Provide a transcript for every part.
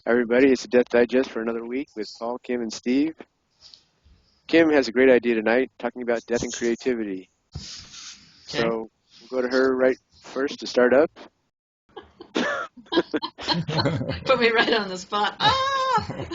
Hi, everybody. It's the Death Digest for another week with Paul, Kim, and Steve. Kim has a great idea tonight, talking about death and creativity. Okay. So we'll go to her right first to start up. Put me right on the spot. Ah!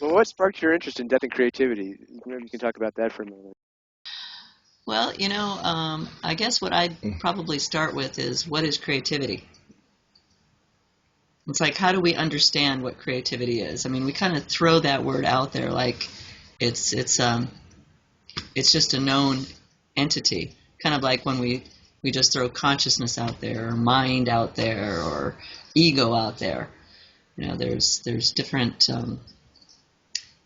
Well, what sparked your interest in death and creativity? Maybe you can talk about that for a moment. Well, I guess what I'd probably start with is, what is creativity? It's like, how do we understand what creativity is? I mean, we kind of throw that word out there like it's just a known entity, kind of like when we just throw consciousness out there, or mind out there, or ego out there. There's different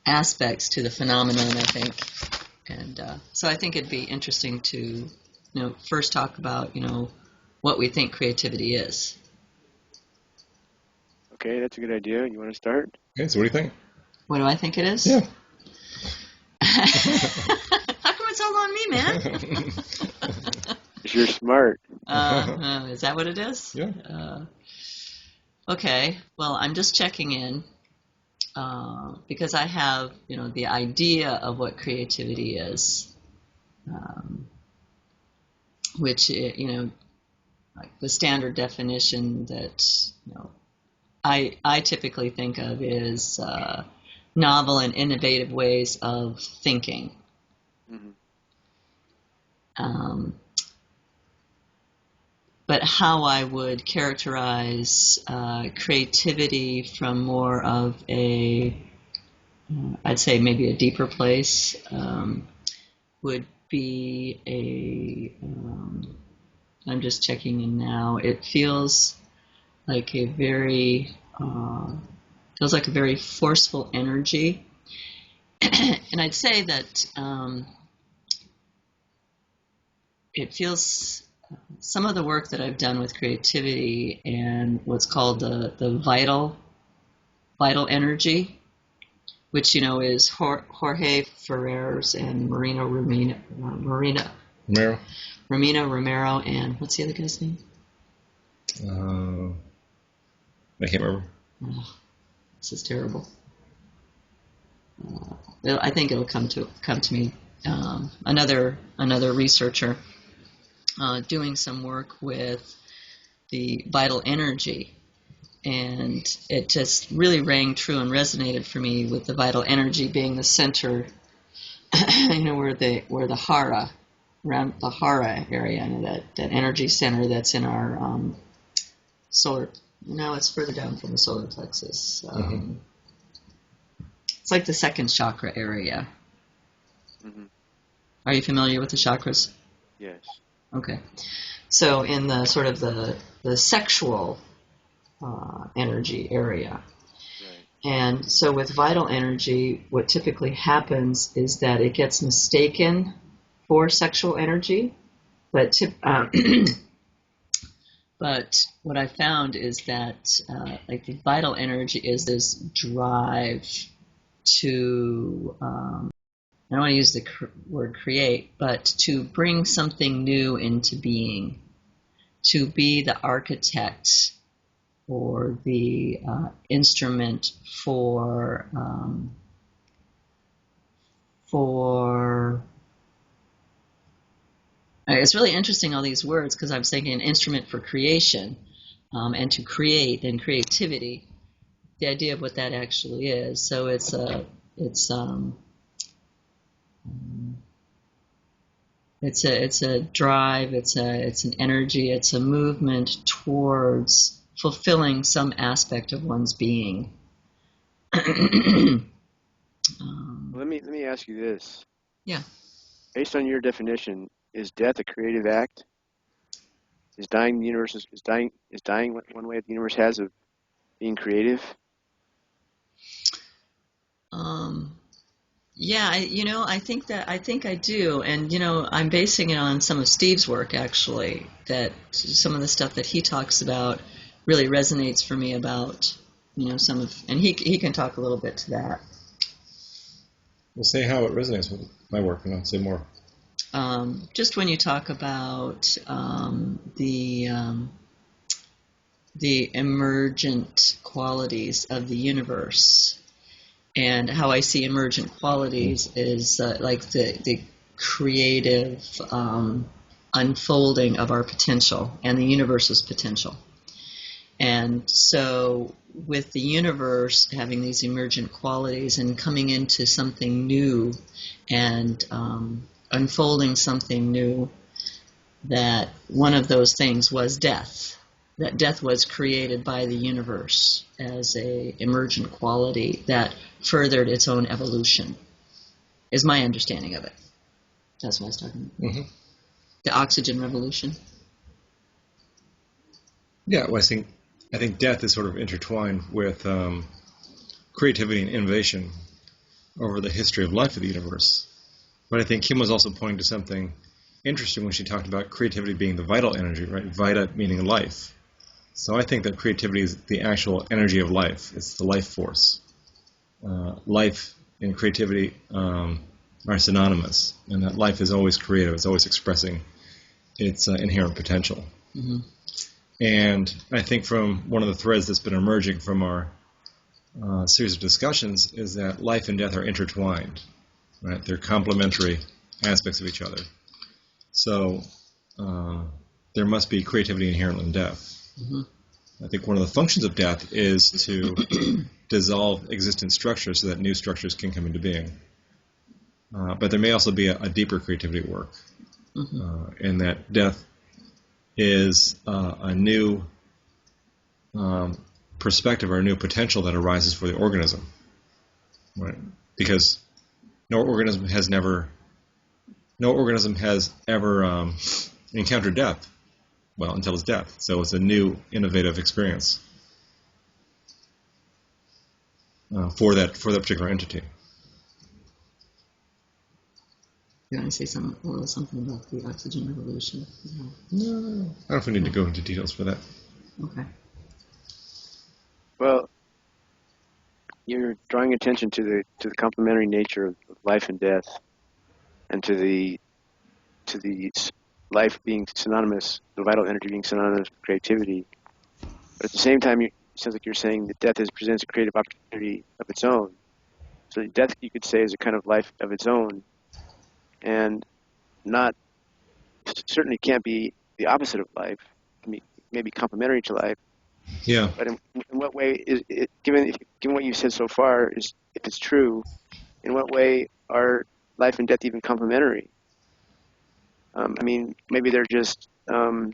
aspects to the phenomenon, I think. And so I think it'd be interesting to, first talk about, what we think creativity is. Okay, that's a good idea. You want to start? Okay, so what do you think? What do I think it is? Yeah. How come it's all on me, man? You're smart. Is that what it is? Yeah. Okay, well, I'm just checking in because I have, the idea of what creativity is, which, like the standard definition that, I typically think of is novel and innovative ways of thinking. Mm-hmm. But how I would characterize creativity from more of I'd say maybe a deeper place, would be I'm just checking in now. It feels like a very forceful energy, and I'd say that it feels. Some of the work that I've done with creativity and what's called the vital energy, which is Jorge Ferrer's and Ramiro, and what's the other guy's name? I can't remember. Oh, this is terrible. I think it'll come to me. Another researcher doing some work with the vital energy, and it just really rang true and resonated for me with the vital energy being the center, where the hara, around the hara area, that energy center that's in our solar. No, it's further down from the solar plexus. It's like the second chakra area. Mm-hmm. Are you familiar with the chakras? Yes. Okay. So in the sort of the sexual energy area. Right. And so with vital energy, what typically happens is that it gets mistaken for sexual energy, but but what I found is that like the vital energy is this drive to I don't want to use the word create, but to bring something new into being, to be the architect or the instrument for it's really interesting, all these words, because I'm saying an instrument for creation, and to create and creativity, the idea of what that actually is. So it's a drive, it's an energy, it's a movement towards fulfilling some aspect of one's being. Let me ask you this. Yeah. Based on your definition, is death a creative act? Is dying one way that the universe has of being creative? Yeah, I think I do, and I'm basing it on some of Steve's work, actually. That some of the stuff that he talks about really resonates for me about some of, and he can talk a little bit to that. We'll say how it resonates with my work, and I'll say more. Just when you talk about the emergent qualities of the universe. And how I see emergent qualities is like the creative unfolding of our potential and the universe's potential. And so with the universe having these emergent qualities and coming into something new and unfolding something new, that one of those things was death. That death was created by the universe as a emergent quality that furthered its own evolution, is my understanding of it. That's what I was talking about. Mm-hmm. The oxygen revolution. Yeah, well, I think death is sort of intertwined with creativity and innovation over the history of life of the universe. But I think Kim was also pointing to something interesting when she talked about creativity being the vital energy, right? Vita meaning life. So I think that creativity is the actual energy of life. It's the life force. Life and creativity are synonymous, and that life is always creative. It's always expressing its inherent potential. Mm-hmm. And I think from one of the threads that's been emerging from our series of discussions is that life and death are intertwined, right? They're complementary aspects of each other. So there must be creativity inherent in death. Mm-hmm. I think one of the functions of death is to dissolve existing structures so that new structures can come into being. But there may also be a deeper creativity at work, in that death is a new perspective or a new potential that arises for the organism, right? Because no organism has ever encountered death, well, until its death. So it's a new, innovative experience for that particular entity. You want to say something about the oxygen revolution? No, I don't know if we need to go into details for that. Okay. Well, you're drawing attention to the complementary nature of life and death, and to the life being synonymous, the vital energy being synonymous with creativity. But at the same time, it sounds like you're saying that death presents a creative opportunity of its own. So death, you could say, is a kind of life of its own, and certainly can't be the opposite of life. It may be complementary to life. Yeah. But in what way is it, given what you've said so far, is, if it's true, in what way are life and death even complementary? I mean, maybe they're just, at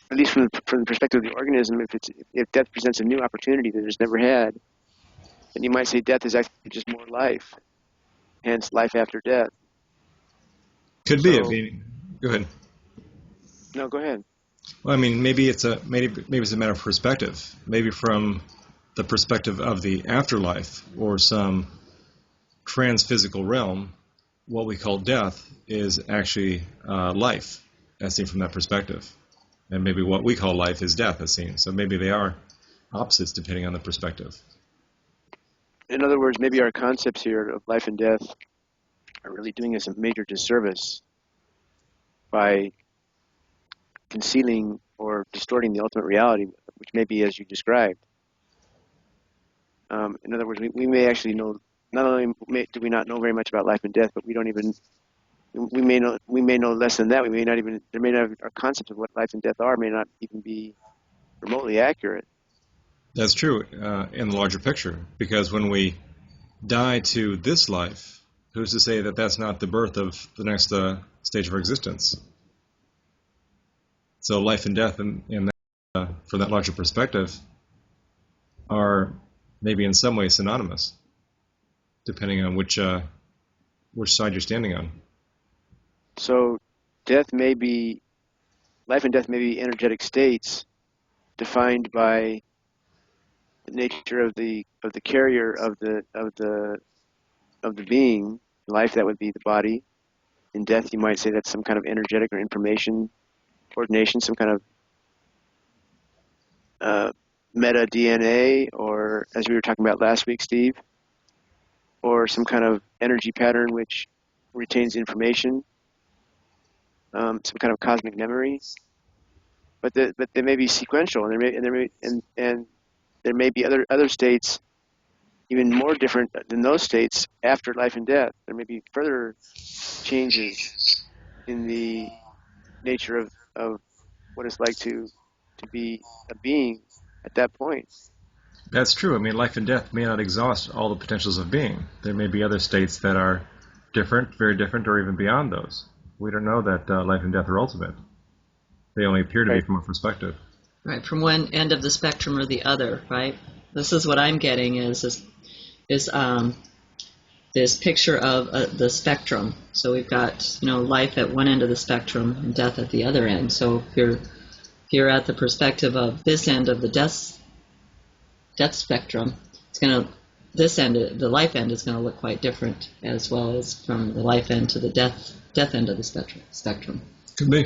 least from the perspective of the organism, if death presents a new opportunity that it's never had, then you might say death is actually just more life, hence life after death. Could be. I mean, go ahead. No, go ahead. Well, I mean, maybe it's a matter of perspective. Maybe from the perspective of the afterlife or some trans-physical realm, what we call death is actually life, as seen from that perspective. And maybe what we call life is death, as seen. So maybe they are opposites depending on the perspective. In other words, maybe our concepts here of life and death are really doing us a major disservice by concealing or distorting the ultimate reality, which may be as you described. In other words, we may actually know, not only do we not know very much about life and death, but we may know less than that. Our concepts of what life and death are may not even be remotely accurate. That's true in the larger picture, because when we die to this life, who's to say that that's not the birth of the next stage of our existence? So life and death, in that, from that larger perspective, are maybe in some way synonymous, depending on which side you're standing on. So life and death may be energetic states defined by the nature of the carrier of the being. Life, that would be the body. In death, you might say that's some kind of energetic or information coordination, some kind of meta DNA, or as we were talking about last week, Steve, or some kind of energy pattern which retains information. some kind of cosmic memory, but they may be sequential, and there may be other states even more different than those states after life and death. There may be further changes in the nature of what it's like to be a being at that point. That's true. I mean, life and death may not exhaust all the potentials of being. There may be other states that are different, very different, or even beyond those. We don't know that life and death are ultimate. They only appear to be from a perspective. Right, from one end of the spectrum or the other, right? This is what I'm getting is this picture of the spectrum. So we've got, life at one end of the spectrum and death at the other end. So if you're at the perspective of this end of the death spectrum, this end, the life end, is going to look quite different, as well as from the life end to the death end of the spectrum. Could be.